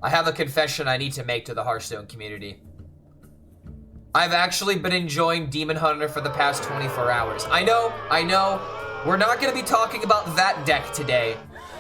I have a confession I need to make to the Hearthstone community. I've actually been enjoying Demon Hunter for the past 24 hours. I know, we're not going to be talking about that deck today,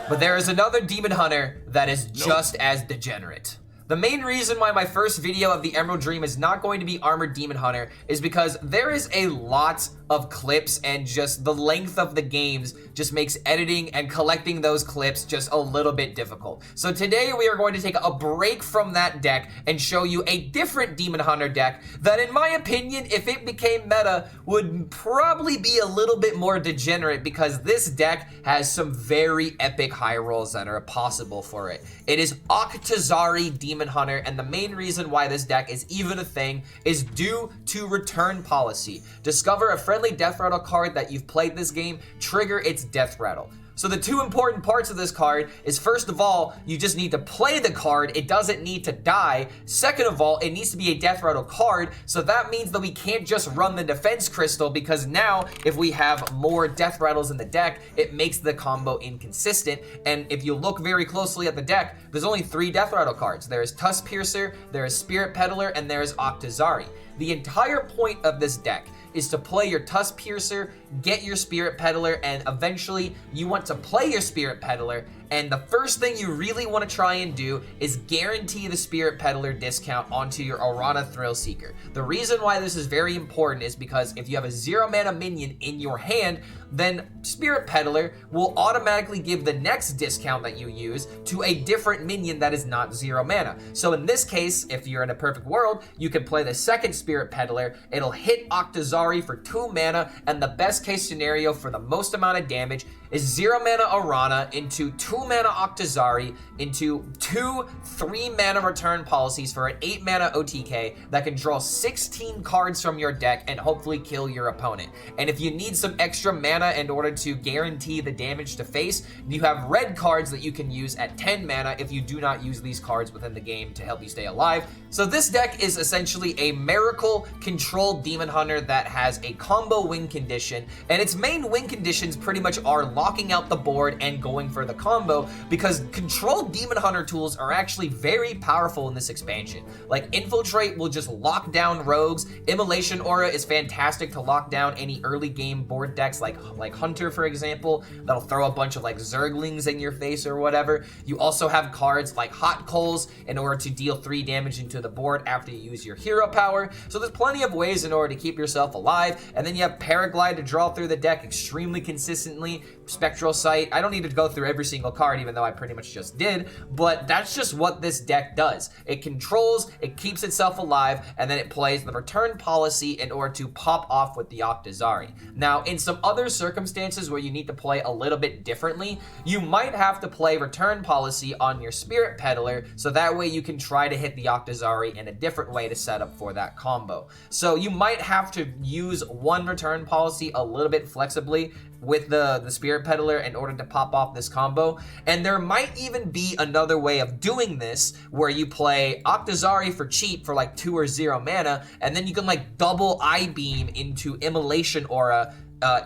but there is another Demon Hunter that is just as degenerate. The main reason why my first video of the Emerald Dream is not going to be Armored Demon Hunter is because there is a lot of clips, and just the length of the games just makes editing and collecting those clips just a little bit difficult. So today we are going to take a break from that deck and show you a different Demon Hunter deck that, in my opinion, if it became meta, would probably be a little bit more degenerate, because this deck has some very epic high rolls that are possible for it. It is Octosari Demon Hunter, and the main reason why this deck is even a thing is due to return policy. Discover a friendly death rattle card that you've played this game, trigger its death rattle. So the two important parts of this card is, first of all, you just need to play the card. It doesn't need to die. Second of all, it needs to be a death rattle card. So that means that we can't just run the defense crystal, because now if we have more death rattles in the deck, it makes the combo inconsistent. And if you look very closely at the deck, there's only 3 death rattle cards. There is Tusk Piercer, there is Spirit Peddler, and there is Octosari. The entire point of this deck is to play your Tusk Piercer, get your Spirit Peddler, and eventually you want to play your Spirit Peddler, and the first thing you really want to try and do is guarantee the Spirit Peddler discount onto your Arana Thrillseeker. The reason why this is very important is because if you have a 0 mana minion in your hand, then Spirit Peddler will automatically give the next discount that you use to a different minion that is not 0 mana. So in this case, if you're in a perfect world, you can play the second Spirit Peddler, it'll hit Octosari for 2 mana, and the best case scenario for the most amount of damage is 0 mana Arana into 2 mana Octosari into 2 3 mana return policies for an 8 mana OTK that can draw 16 cards from your deck and hopefully kill your opponent. And if you need some extra mana in order to guarantee the damage to face, you have red cards that you can use at 10 mana if you do not use these cards within the game to help you stay alive. So this deck is essentially a Miracle controlled Demon Hunter that has a combo win condition, and its main win conditions pretty much are locking out the board and going for the combo, because controlled Demon Hunter tools are actually very powerful in this expansion. Like Infiltrate will just lock down rogues, Immolation Aura is fantastic to lock down any early game board decks like Hunter, for example, that'll throw a bunch of like Zerglings in your face or whatever. You also have cards like Hot Coals in order to deal 3 damage into the board after you use your hero power. So there's plenty of ways in order to keep yourself alive. And then you have Paraglide to draw through the deck extremely consistently. Spectral Sight, I don't need to go through every single card, even though I pretty much just did, but that's just what this deck does. It controls, it keeps itself alive, and then it plays the return policy in order to pop off with the Octosari. Now, in some other circumstances where you need to play a little bit differently, you might have to play return policy on your Spirit Peddler, so that way you can try to hit the Octosari in a different way to set up for that combo. So you might have to use one return policy a little bit flexibly with the Spirit Peddler in order to pop off this combo. And there might even be another way of doing this where you play Octosari for cheap for like 2 or 0 mana, and then you can like double I-beam into Immolation Aura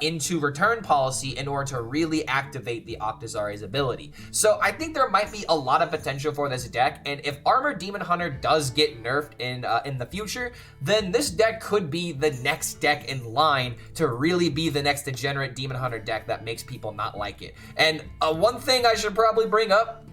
into return policy in order to really activate the Octosari's ability. So I think there might be a lot of potential for this deck, and if Armored Demon Hunter does get nerfed in the future, then this deck could be the next deck in line to really be the next degenerate Demon Hunter deck that makes people not like it. And one thing I should probably bring up,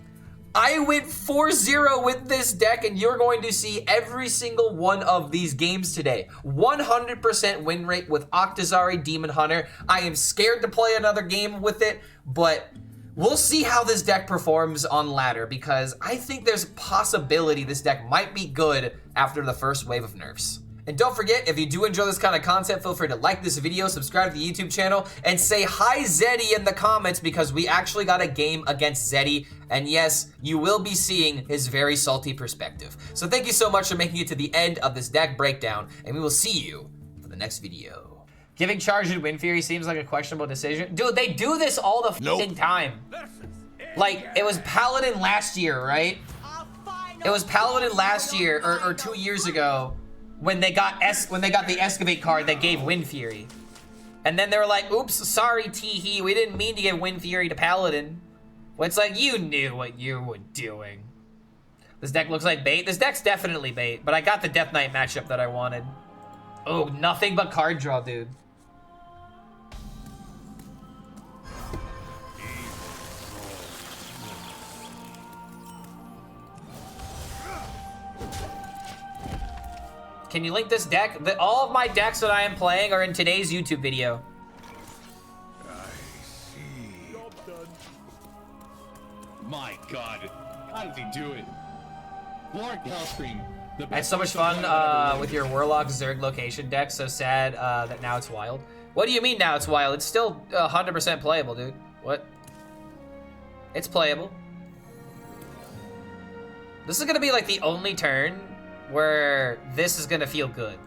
I went 4-0 with this deck, and you're going to see every single one of these games today. 100% win rate with Octosari Demon Hunter. I am scared to play another game with it, but we'll see how this deck performs on ladder, because I think there's a possibility this deck might be good after the first wave of nerfs. And don't forget, if you do enjoy this kind of content, feel free to like this video, subscribe to the YouTube channel, and say hi Zeddy in the comments, because we actually got a game against Zeddy. And yes, you will be seeing his very salty perspective. So thank you so much for making it to the end of this deck breakdown, and we will see you for the next video. Giving Charge and Wind Fury seems like a questionable decision. Dude, they do this all the fucking time. Like, it was Paladin last year, right? It was Paladin last year, or 2 years ago, when they got the Excavate card that gave Wind Fury. And then they were like, oops, sorry, teehee, we didn't mean to give Wind Fury to Paladin. Well, it's like, you knew what you were doing. This deck looks like bait. This deck's definitely bait, but I got the Death Knight matchup that I wanted. Oh, nothing but card draw, dude. Can you link this deck? All of my decks that I am playing are in today's YouTube video. I see. Job done. My God, how did he do it? Lord HELLSCREAM. I had so much fun with your Warlock Zerg location deck. So sad that now it's wild. What do you mean now it's wild? It's still 100% playable, dude. What? It's playable. This is gonna be like the only turn where this is gonna feel good.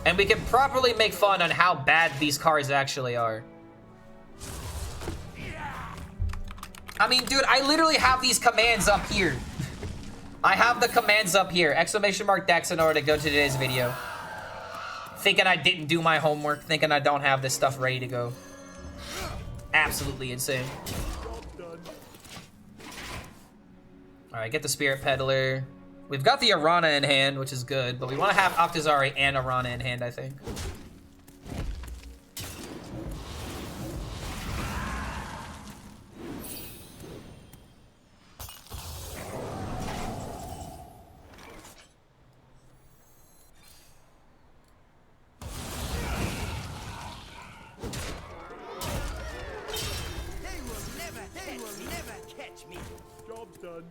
And we can properly make fun on how bad these cards actually are. I mean, dude, I literally have these commands up here. I have the commands up here. Exclamation mark Dex in order to go to today's video. Thinking I didn't do my homework, thinking I don't have this stuff ready to go. Absolutely insane. Alright, get the Spirit Peddler. We've got the Arana in hand, which is good, but we want to have Octosari and Arana in hand, I think. They will never catch me. Job done.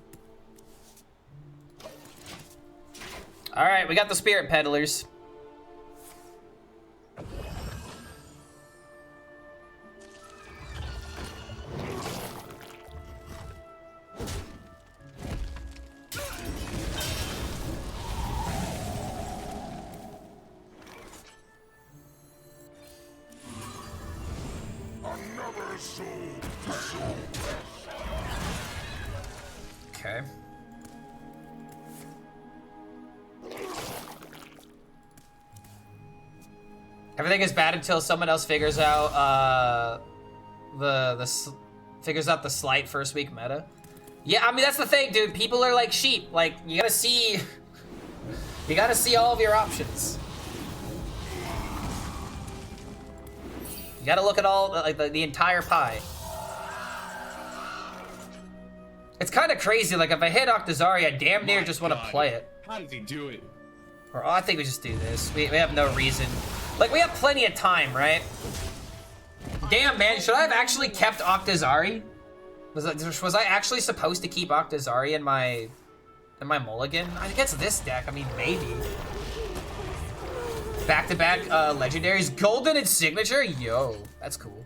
All right, we got the Spirit Peddlers. Another soul. Okay. Everything is bad until someone else figures out figures out the slight first week meta. Yeah, I mean that's the thing, dude. People are like sheep. Like you gotta see all of your options. You gotta look at all like the entire pie. It's kind of crazy. Like if I hit Octosari, I damn near just want to play it. How did he do it? Or I think we just do this. We have no reason. Like, we have plenty of time, right? Damn, man, should I have actually kept Octosari? Was I actually supposed to keep Octosari in my mulligan? I think it's this deck, I mean, maybe. Back-to-back legendaries. Golden and Signature? Yo, that's cool.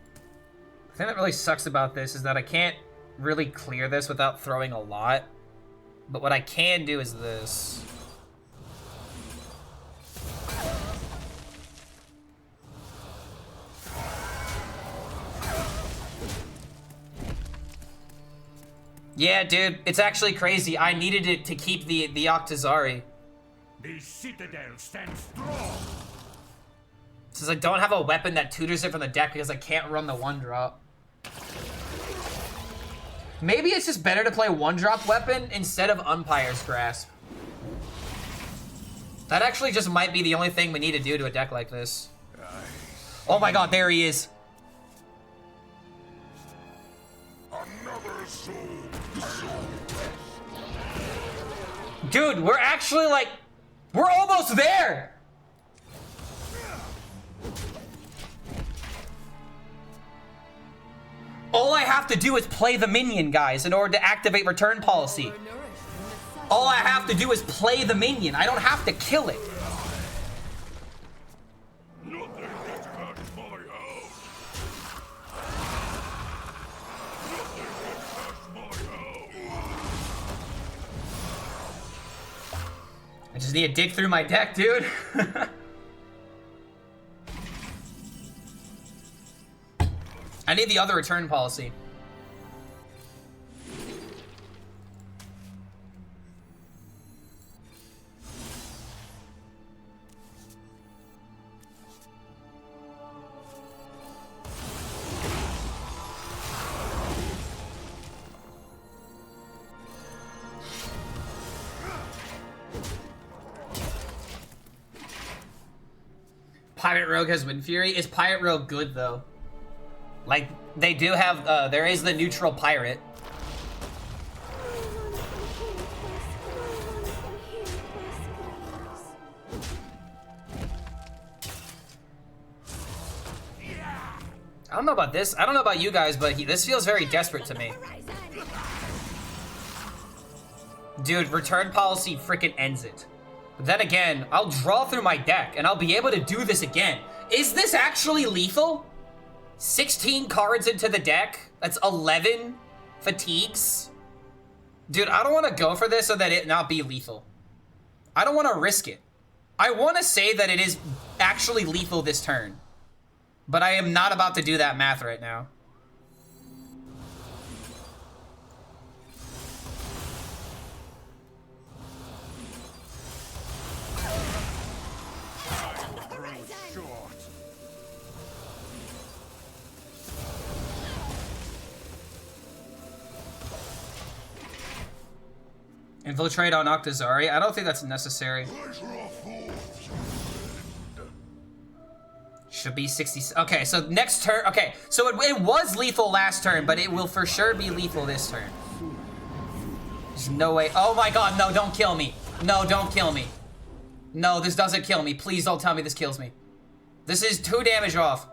The thing that really sucks about this is that I can't really clear this without throwing a lot. But what I can do is this. Yeah, dude, it's actually crazy. I needed it to keep the Octosari. The citadel stands strong. Since I don't have a weapon that tutors it from the deck because I can't run the 1-drop. Maybe it's just better to play 1-drop weapon instead of Umpire's Grasp. That actually just might be the only thing we need to do to a deck like this. Oh my god, there he is. Another soul. Dude, we're actually like, we're almost there. All I have to do is play the minion, guys, in order to activate return policy. All I have to do is play the minion. I don't have to kill it. I just need to dig through my deck, dude. I need the other return policy. Pirate Rogue has Wind Fury. Is Pirate Rogue good though? Like they do have there is the neutral pirate. I don't know about this. I don't know about you guys, but this feels very desperate to me. Dude, return policy freaking ends it. But then again, I'll draw through my deck and I'll be able to do this again. Is this actually lethal? 16 cards into the deck? That's 11 fatigues? Dude, I don't want to go for this so that it not be lethal. I don't want to risk it. I want to say that it is actually lethal this turn. But I am not about to do that math right now. Infiltrate on Octosari? I don't think that's necessary. Should be 60. Okay, so next turn. Okay, so it was lethal last turn, but it will for sure be lethal this turn. There's no way. Oh my god, no, don't kill me. No, don't kill me. No, this doesn't kill me. Please don't tell me this kills me. This is 2 damage off.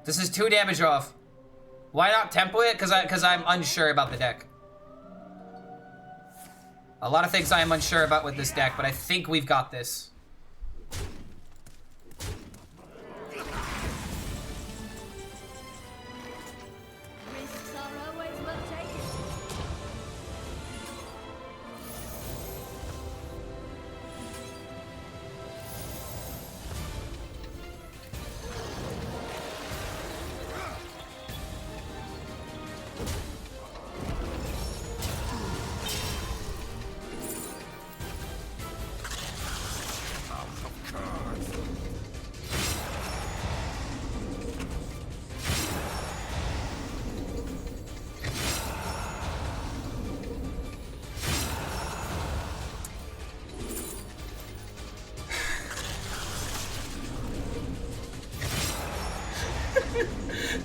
This is 2 damage off. Why not tempo it? Because I'm unsure about the deck. A lot of things I am unsure about with this deck, but I think we've got this. Risks are always worth taking.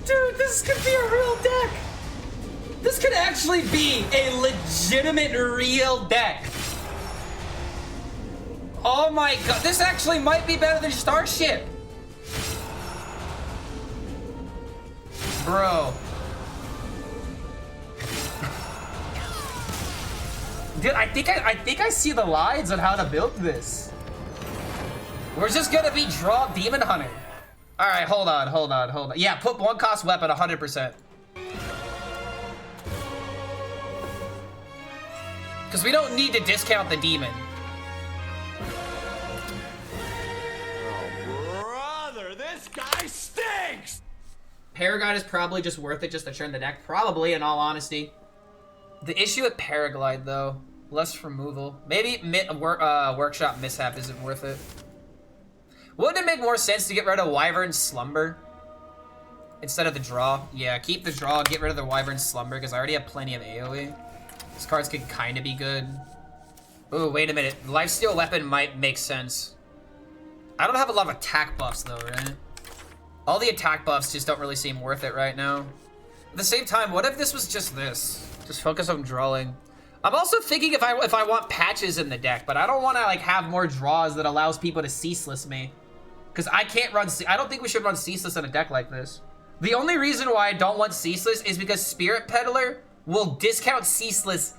Dude, this could be a real deck. This could actually be a legitimate real deck. Oh my god, this actually might be better than Starship. Bro. Dude, I think I see the lines on how to build this. We're just gonna be draw Demon Hunter. Alright, hold on. Yeah, put 1 cost weapon 100%. Because we don't need to discount the demon. Oh, brother, this guy stinks! Paraglide is probably just worth it just to turn the deck. Probably, in all honesty. The issue with Paraglide, though, less removal. Maybe Workshop Mishap isn't worth it. Wouldn't it make more sense to get rid of Wyvern Slumber instead of the draw? Yeah, keep the draw, get rid of the Wyvern Slumber, because I already have plenty of AoE. These cards could kind of be good. Ooh, wait a minute. Lifesteal Weapon might make sense. I don't have a lot of attack buffs, though, right? All the attack buffs just don't really seem worth it right now. At the same time, what if this was just this? Just focus on drawing. I'm also thinking if I want patches in the deck, but I don't want to like have more draws that allows people to ceaseless me. Because I can't run, I don't think we should run Ceaseless in a deck like this. The only reason why I don't want Ceaseless is because Spirit Peddler will discount Ceaseless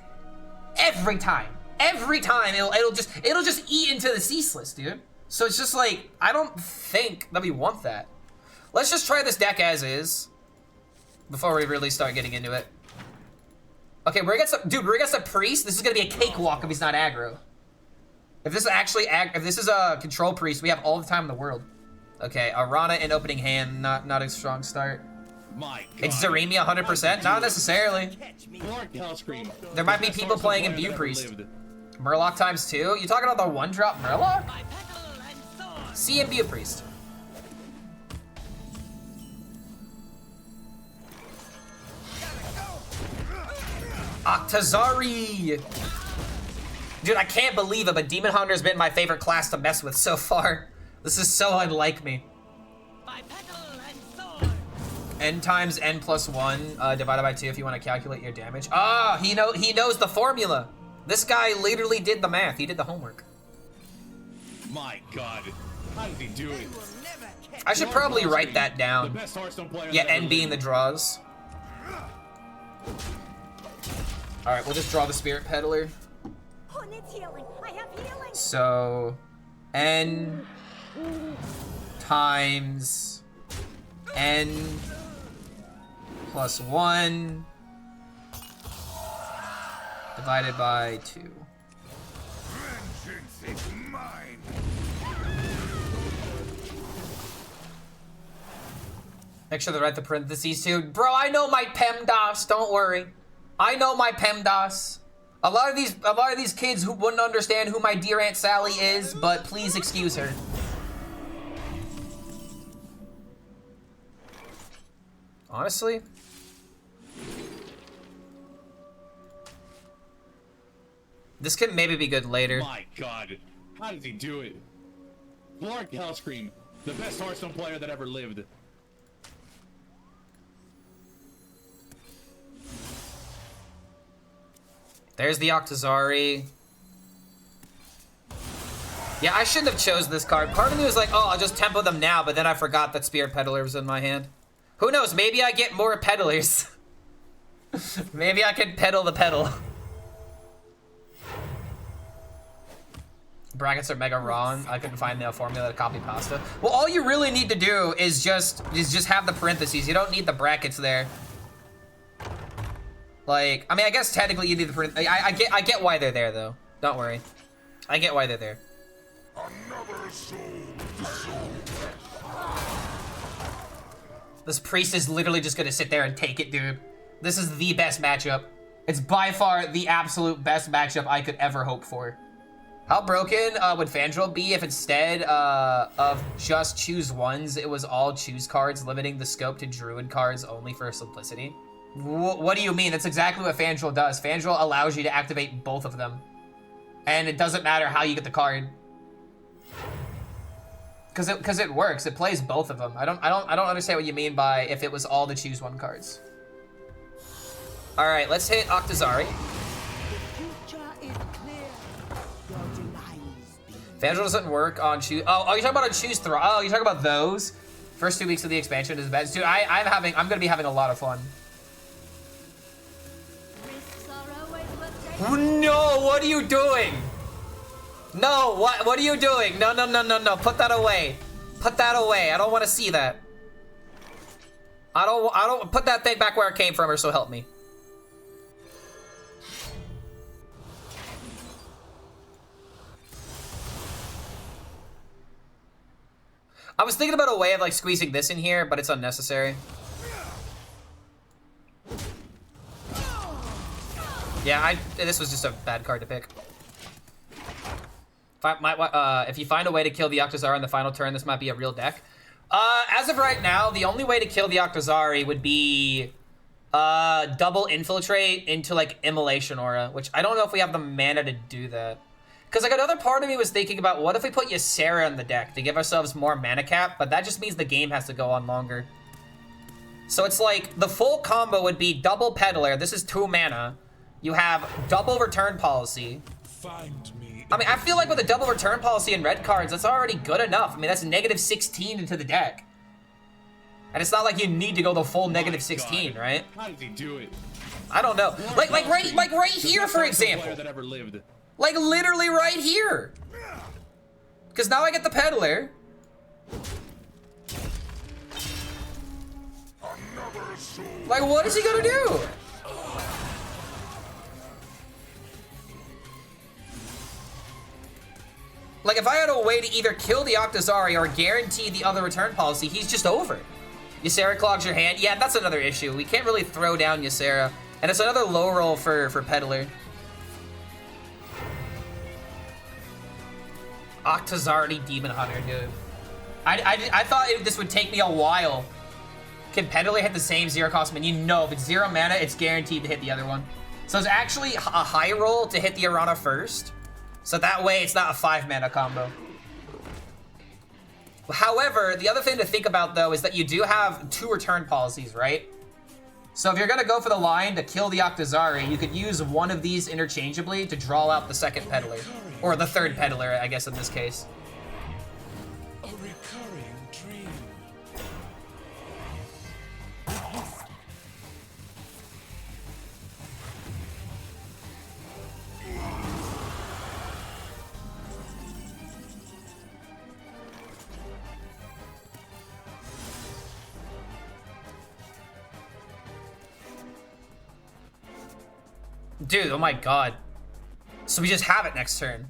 every time. Every time, it'll just eat into the Ceaseless, dude. So it's just like, I don't think that we want that. Let's just try this deck as is before we really start getting into it. Okay, we're against a Priest. This is gonna be a cakewalk if he's not aggro. If this is actually if this is a control priest, we have all the time in the world. Okay, Arana in opening hand, not a strong start. My God. It's Zaremi 100%? Not necessarily. Mark HELLSCREAM. There might be people playing Imbue Priest. Murloc times 2? You talking about the 1-drop Murloc? See Imbue Priest. Octosari! Dude, I can't believe it, but Demon Hunter's been my favorite class to mess with so far. This is so unlike me. By petal and sword. N times N plus 1 divided by 2 if you want to calculate your damage. Ah, he knows the formula. This guy literally did the math. He did the homework. My God, how did he do it? They will never catch I should probably write that The down. best Hearthstone player. Yeah, that ever N being the lived. draws. Alright, we'll just draw the Spirit Peddler. Oh, it's healing. I have healing. So, N times N plus 1 divided by 2. Vengeance is mine. Make sure to write the parentheses too. Bro, I know my PEMDAS, don't worry. I know my PEMDAS. A lot of these kids who wouldn't understand who my dear Aunt Sally is, but please excuse her. Honestly, this could maybe be good later. My God, how did he do it? Clark HELLSCREAM, the best Hearthstone player that ever lived. There's the Octosari. Yeah, I shouldn't have chose this card. Part of me was like, oh, I'll just tempo them now, but then I forgot that Spirit Peddler was in my hand. Who knows? Maybe I get more peddlers. Maybe I can peddle the pedal. Brackets are mega wrong. I couldn't find the formula to copy pasta. Well, all you really need to do is just have the parentheses. You don't need the brackets there. Like, I mean, I guess technically you need the parentheses. I get why they're there though. Don't worry. I get why they're there. Another soul to soul. This priest is literally just gonna sit there and take it, dude. This is the best matchup. It's by far the absolute best matchup I could ever hope for. How broken would Fandral be if instead of just choose ones, it was all choose cards, limiting the scope to druid cards only for simplicity? What do you mean? That's exactly what Fandral does. Fandral allows you to activate both of them. And it doesn't matter how you get the card. Cause it works. It plays both of them. I don't understand what you mean by if it was all the choose one cards. All right, let's hit Octosari. Future is clear. Your demise be. Fandral doesn't work on choose. Oh, you're talking about on choose throw. Oh, you're talking about those. First 2 weeks of the expansion is best. Dude, I'm gonna be having a lot of fun. Risks are always worth taking. No, what are you doing? No, what are you doing? No, put that away. Put that away. I don't want to see that. I don't put that thing back where it came from, or so help me. I was thinking about a way of like squeezing this in here, but it's unnecessary. Yeah, this was just a bad card to pick. If you find a way to kill the Octosari in the final turn, this might be a real deck. As of right now, the only way to kill the Octosari would be double infiltrate into like Immolation Aura, which I don't know if we have the mana to do that. Because like another part of me was thinking about what if we put Ysera in the deck to give ourselves more mana cap, but that just means the game has to go on longer. So it's like the full combo would be double Peddler. This is 2 mana. You have double return policy. Find me. I mean, I feel like with a double return policy and red cards, that's already good enough. I mean, that's negative 16 into the deck. And it's not like you need to go the full negative 16, right? How did he do it? I don't know. Like right here, for Player example. that ever lived. Like literally right here. Because now I get the Peddler. Another soul. Like, what is he gonna do? Like, if I had a way to either kill the Octosari or guarantee the other return policy, he's just over. Ysera clogs your hand. Yeah, that's another issue. We can't really throw down Ysera. And it's another low roll for Peddler. Octosari Demon Hunter, dude. I thought this would take me a while. Can Peddler hit the same 0 cost minion? No, if it's 0 mana, it's guaranteed to hit the other one. So it's actually a high roll to hit the Arana first. So that way it's not a 5-mana combo. However, the other thing to think about though is that you do have 2 return policies, right? So if you're gonna go for the line to kill the Octosari, you could use one of these interchangeably to draw out the second peddler. Or the third peddler, I guess in this case. A recurring dream. Dude, oh my god. So we just have it next turn.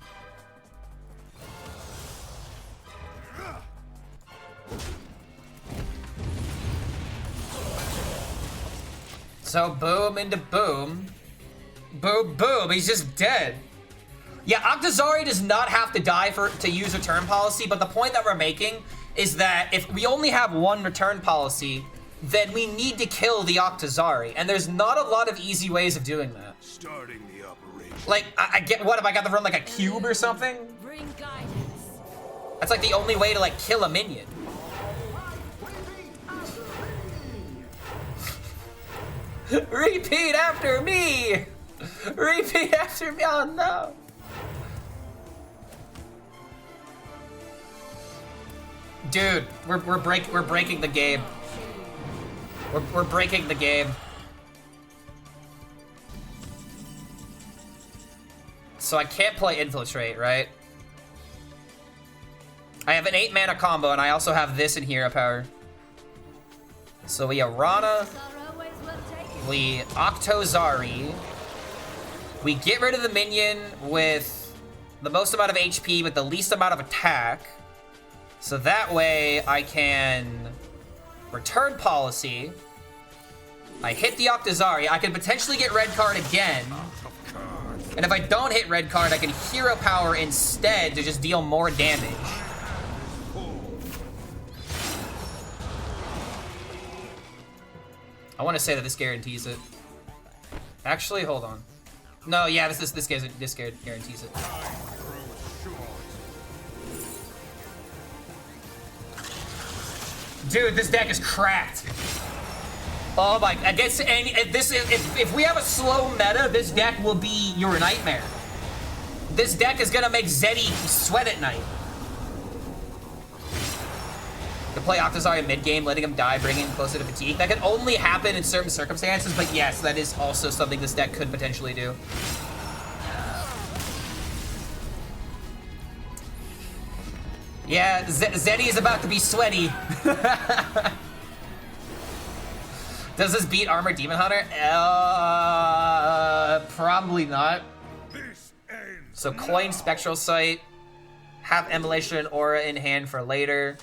So boom into boom. Boom, boom, he's just dead. Yeah, Octosari does not have to die to use return policy, but the point that we're making is that if we only have 1 return policy, then we need to kill the Octosari, and there's not a lot of easy ways of doing that. Starting the operation. Like, I get, what, if I got to run like a cube or something? Bring guidance. That's like the only way to like kill a minion. Repeat after me! Repeat after me, oh no! Dude, we're breaking the game. We're breaking the game. So I can't play Infiltrate, right? I have an 8-mana combo, and I also have this in Hero Power. So we Arana, we Octosari, we get rid of the minion with the most amount of HP with the least amount of attack. So that way I can return policy. I hit the Octosari. I can potentially get red card again. And if I don't hit red card, I can hero power instead to just deal more damage. I want to say that this guarantees it. Actually, hold on. No, yeah, this guarantees it. Dude, this deck is cracked. Oh my! I guess if we have a slow meta, this deck will be your nightmare. This deck is gonna make Zeddy sweat at night. To play Octosari mid-game, letting him die, bringing him closer to fatigue. That can only happen in certain circumstances, but yes, that is also something this deck could potentially do. Yeah, Zeddy is about to be sweaty. Does this beat Armored Demon Hunter? Probably not. So coin Spectral Sight, have Immolation and Aura in hand for later.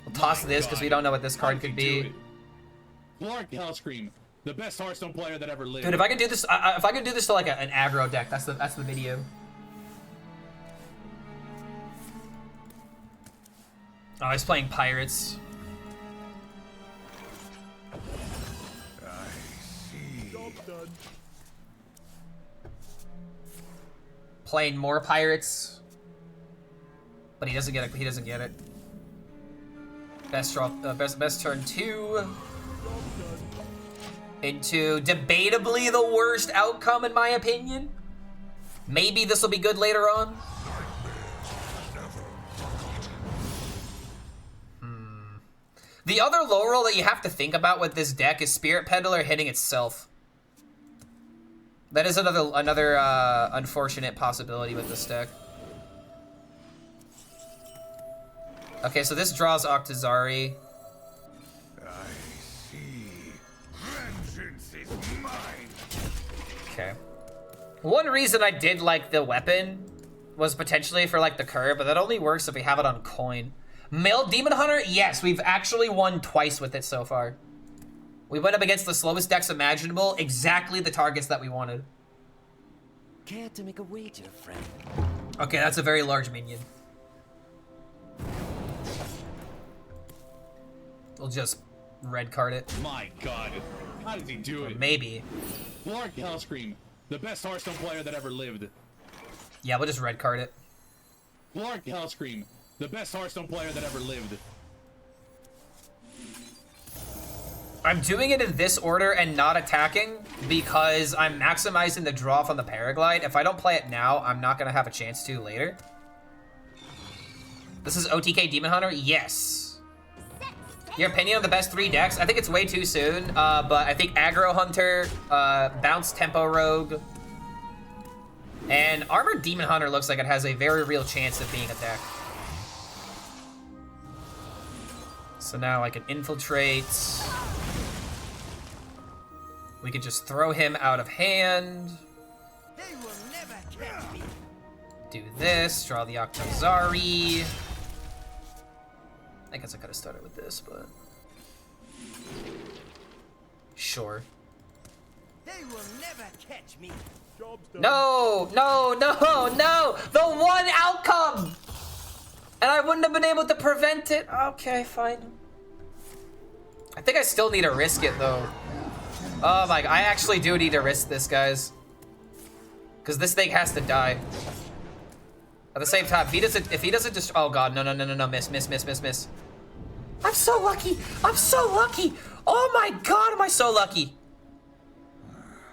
We'll toss this because we don't know what this card could be. HELLSCREAM, the best Hearthstone player that ever lived. Dude, if I can do this, if I can do this to like an aggro deck, that's the video. Oh, he's playing Pirates. Playing more Pirates, but he doesn't get it. He doesn't get it. Best draw, best turn 2 into debatably the worst outcome in my opinion. Maybe this will be good later on. The other low roll that you have to think about with this deck is Spirit Peddler hitting itself. That is another unfortunate possibility with this deck. Okay, so this draws Octosari. I see. Vengeance is mine. Okay. One reason I did like the weapon was potentially for like the curve, but that only works if we have it on coin. Male Demon Hunter, yes, we've actually won twice with it so far. We went up against the slowest decks imaginable, exactly the targets that we wanted. Care to make a wager, friend? Okay, that's a very large minion. We'll just red card it. My God, how does he do it? Maybe. HELLSCREAM, the best Hearthstone player that ever lived. Yeah, we'll just red card it. Clark HELLSCREAM, the best Hearthstone player that ever lived. I'm doing it in this order and not attacking because I'm maximizing the draw from the Paraglide. If I don't play it now, I'm not going to have a chance to later. This is OTK Demon Hunter? Yes. Your opinion on the best 3 decks? I think it's way too soon, but I think Aggro Hunter, Bounce Tempo Rogue, and Armored Demon Hunter looks like it has a very real chance of being a deck. So now I can infiltrate. We could just throw him out of hand. They will never catch me. Do this, draw the Octosari. I guess I could have started with this, but... Sure. They will never catch me. No, no, no, no! The one outcome! And I wouldn't have been able to prevent it. Okay, fine. I think I still need to risk it, though. Oh my god, I actually do need to risk this, guys. Because this thing has to die. At the same time, if he doesn't just, oh god, no, no, no, no, no, miss, miss, miss, miss, miss. I'm so lucky! I'm so lucky! Oh my god, am I so lucky!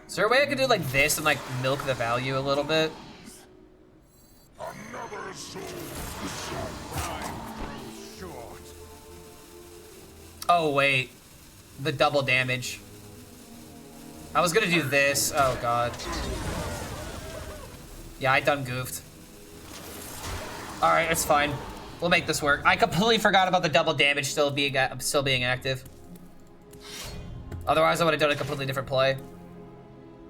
Is there a way I could do like this and like milk the value a little bit? Another soul. Time grows short. Oh wait, the double damage. I was gonna do this. Oh god. Yeah, I done goofed. All right, it's fine. We'll make this work. I completely forgot about the double damage still being active. Otherwise, I would have done a completely different play. It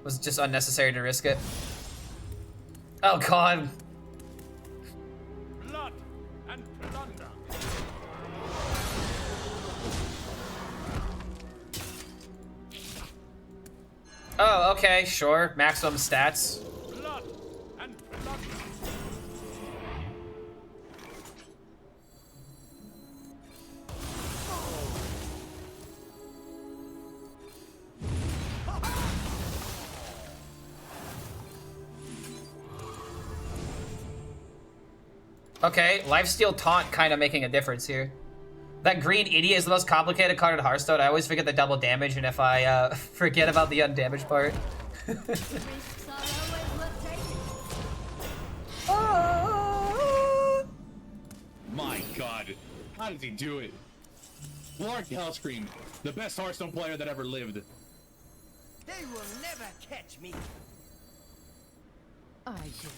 was just unnecessary to risk it. Oh god. Blood and plunder. Oh, okay, sure. Maximum stats. Blood and plunder. Okay, Lifesteal Taunt kind of making a difference here. That green idiot is the most complicated card in Hearthstone. I always forget the double damage, and if I forget about the undamaged part. Risks are always worth taking. Ah. My god, how does he do it? Clark HELLSCREAM, the best Hearthstone player that ever lived. They will never catch me. I do.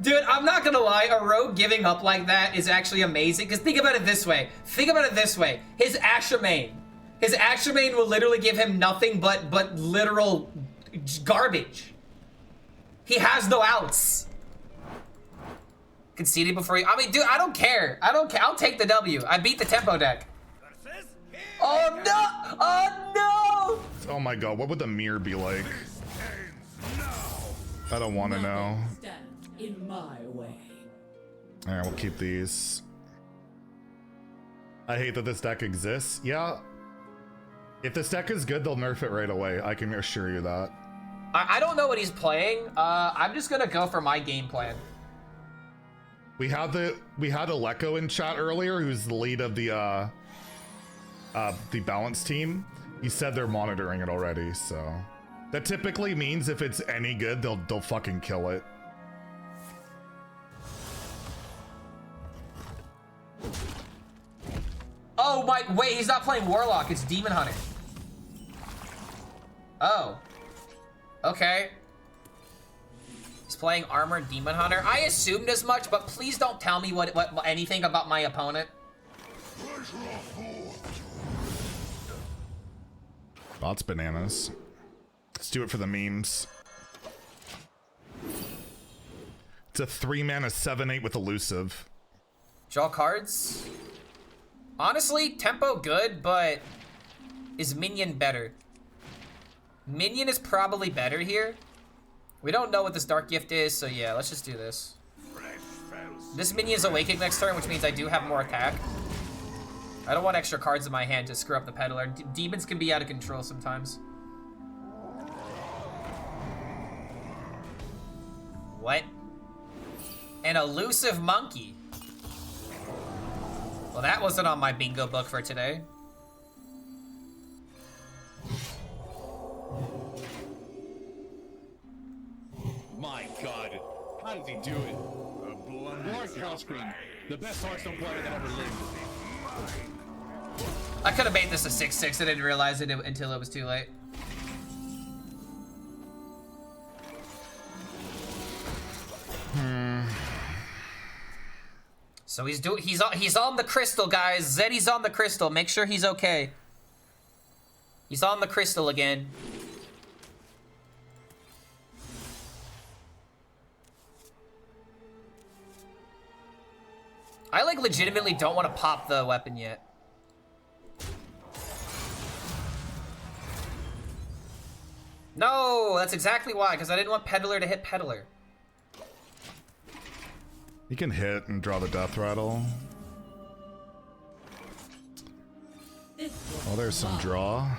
Dude, I'm not gonna lie, a rogue giving up like that is actually amazing. Because think about it this way. Think about it this way. His Asher main will literally give him nothing but literal garbage. He has no outs. Conceding before you. I mean, dude, I don't care. I don't care. I'll take the W. I beat the tempo deck. Oh no! Oh no! Oh my god, what would the mirror be like? I don't want to know. Stand in my way. Alright, we'll keep these. I hate that this deck exists. Yeah. If this deck is good, they'll nerf it right away. I can assure you that. I don't know what he's playing. I'm just gonna go for my game plan. We had Aleko in chat earlier, who's the lead of the balance team. He said they're monitoring it already, so that typically means if it's any good, they'll fucking kill it. Oh my, wait, he's not playing Warlock, it's Demon Hunter. Oh. Okay. He's playing Armored Demon Hunter. I assumed as much, but please don't tell me what anything about my opponent. That's bananas. Let's do it for the memes. It's a 3-mana 7/8 with elusive. Draw cards. Honestly, tempo good, but is minion better? Minion is probably better here. We don't know what this dark gift is, so yeah, let's just do this. Fresh fell This minion is awakening next turn, which means I do have more attack. I don't want extra cards in my hand to screw up the peddler. Demons can be out of control sometimes. What? An elusive monkey. Well, that wasn't on my bingo book for today. My God, how does he do it? Lord HELLSCREAM, the best Hearthstone player that ever lived. I could have made this a 6/6. I didn't realize it until it was too late. So he's on the crystal, guys. Zeddy's on the crystal. Make sure he's okay. He's on the crystal again. I like legitimately don't want to pop the weapon yet. No, that's exactly why, because I didn't want Peddler to hit Peddler. You can hit and draw the death rattle. Oh, there's some draw.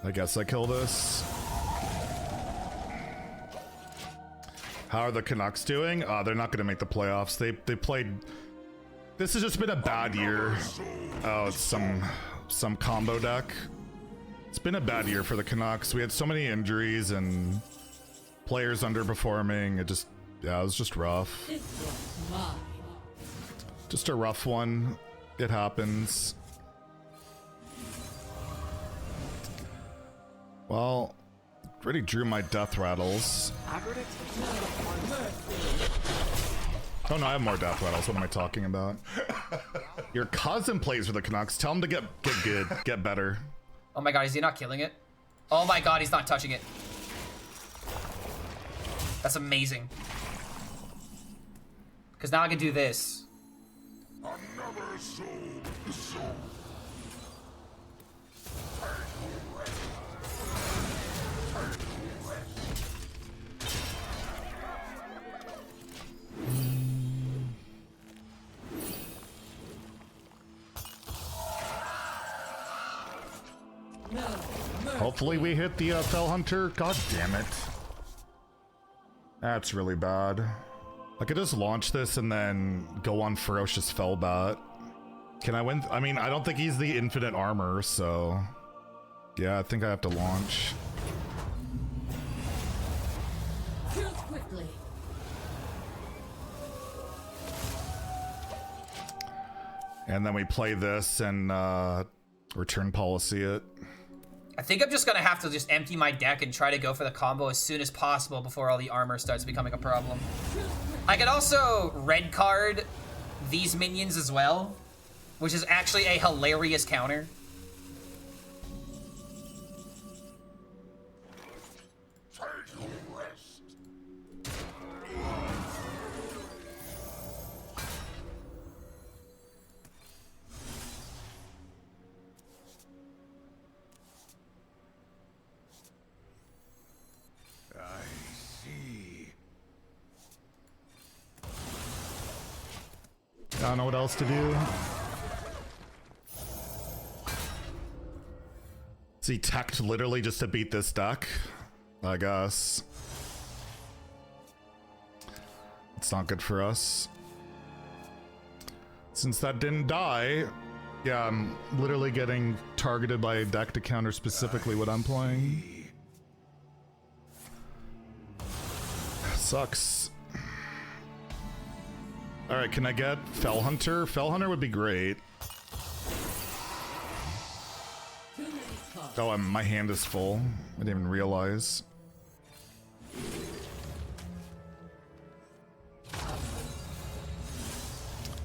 I guess I kill this. How are the Canucks doing? They're not gonna make the playoffs. They played. This has just been a bad year. Oh, it's some combo deck. It's been a bad year for the Canucks. We had so many injuries and players underperforming. It was just rough. Just a rough one. It happens. Well, already drew my death rattles. Oh no, I have more death rattles. What am I talking about? Your cousin plays for the Canucks. Tell him to get good, get better. Oh my god, is he not killing it? Oh my god, he's not touching it. That's amazing. Because now I can do this. Another soul. Hopefully we hit the Fell Hunter. God damn it. That's really bad. I could just launch this and then go on Ferocious Fellbat. Can I win? I mean, I don't think he's the infinite armor, so... Yeah, I think I have to launch. Choose quickly. And then we play this and return policy it. I think I'm just gonna have to just empty my deck and try to go for the combo as soon as possible before all the armor starts becoming a problem. I can also red card these minions as well, which is actually a hilarious counter. I don't know what else to do. See, teched literally just to beat this deck, I guess. It's not good for us. Since that didn't die, yeah, I'm literally getting targeted by a deck to counter specifically what I'm playing. Sucks. Alright, can I get Fell Hunter? Fell Hunter would be great. Oh, my hand is full. I didn't even realize.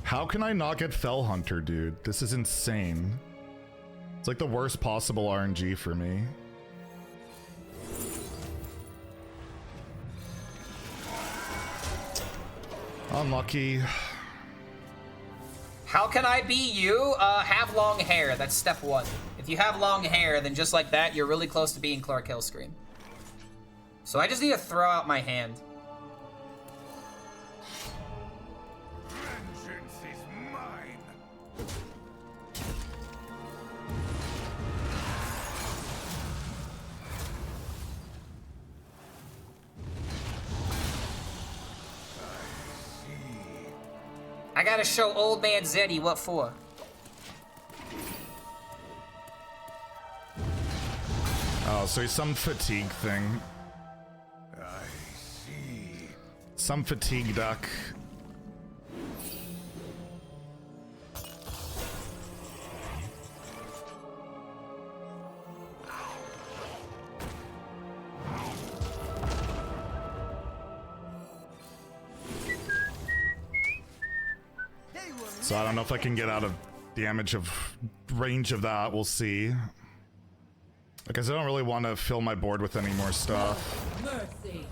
How can I not get Fell Hunter, dude? This is insane. It's like the worst possible RNG for me. Unlucky. How can I be you? Have long hair. That's step one. If you have long hair, then just like that, you're really close to being Clark HELLSCREAM. So I just need to throw out my hand. Vengeance is mine. I gotta show old man Zeddy what for. Oh, so he's some fatigue thing. I see. Some fatigue duck. So I don't know if I can get out of damage of range of that. We'll see. Because I don't really want to fill my board with any more stuff. Mercy.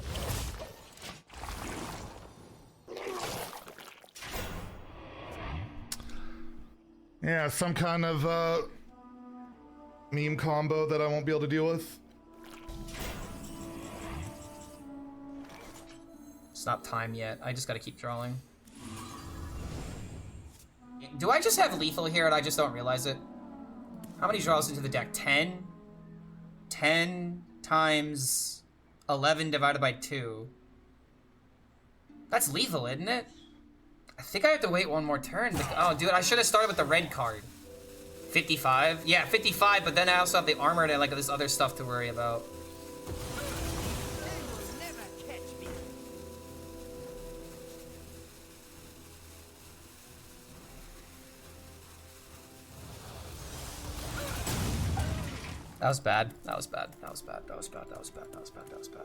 Yeah, some kind of meme combo that I won't be able to deal with. It's not time yet. I just gotta keep drawing. Do I just have lethal here and I just don't realize it? How many draws into the deck? 10? 10 times 11 divided by 2. That's lethal, isn't it? I think I have to wait one more turn. Oh, dude, I should have started with the red card. 55? Yeah, 55, but then I also have the armor and like this other stuff to worry about. They will never catch me. That was bad. That was bad. That was bad. That was bad. That was bad. That was bad. That was bad.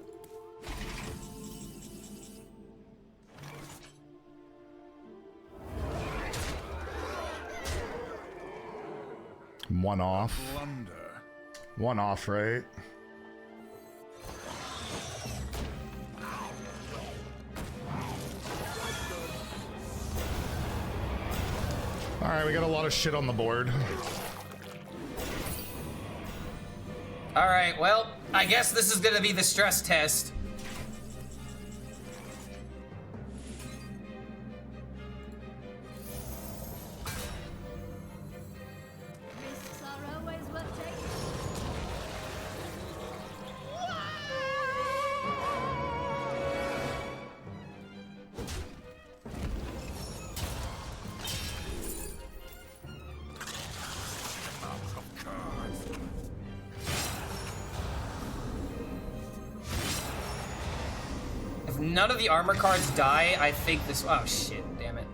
One off. Blunder. One off, right? Alright, we got a lot of shit on the board. Alright, well, I guess this is gonna be the stress test. Risks are always worth taking. If none of the armor cards die, I think this... Oh, shit. Damn it.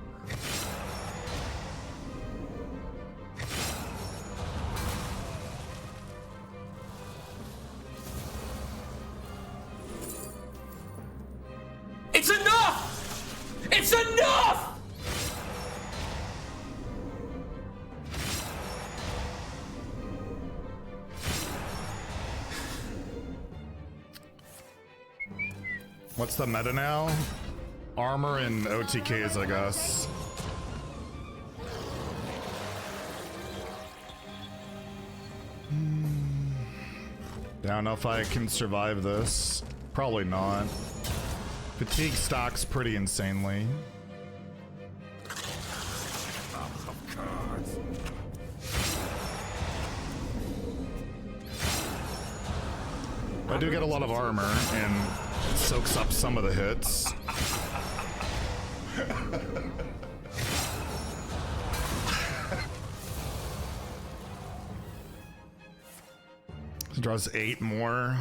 It's enough! It's enough! What's the meta now? Armor and OTKs, I guess. I don't know if I can survive this. Probably not. Fatigue stacks pretty insanely. I do get a lot of armor and it soaks up some of the hits. Draws 8 more.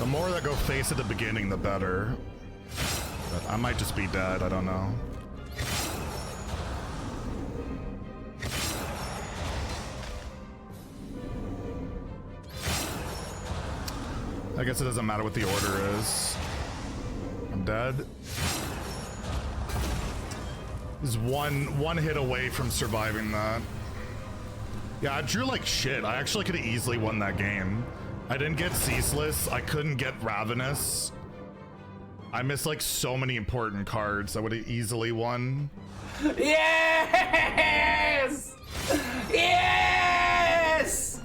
The more that go face at the beginning, the better. But I might just be dead, I don't know. I guess it doesn't matter what the order is. I'm dead. Is one hit away from surviving that. Yeah, I drew like shit. I actually could have easily won that game. I didn't get Ceaseless. I couldn't get Ravenous. I missed like so many important cards. I would have easily won. Yes! Yes!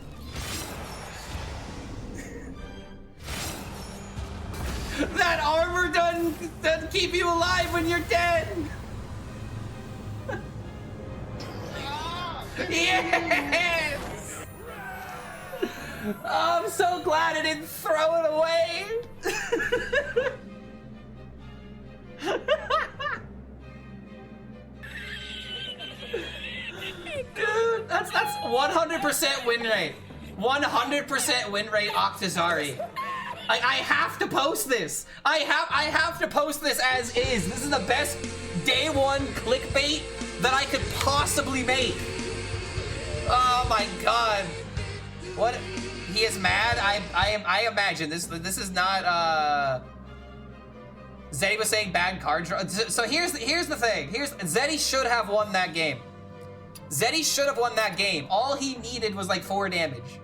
That armor doesn't keep you alive when you're dead. Yes! Oh, I'm so glad I didn't throw it away. Dude, that's 100% win rate. 100% win rate, Octosari. I have to post this. I have to post this as is. This is the best day one clickbait that I could possibly make. Oh my god. What? He is mad? I imagine this is not Zeddy was saying bad card draw. So here's the thing. Zeddy should have won that game. Zeddy should have won that game. All he needed was like 4 damage.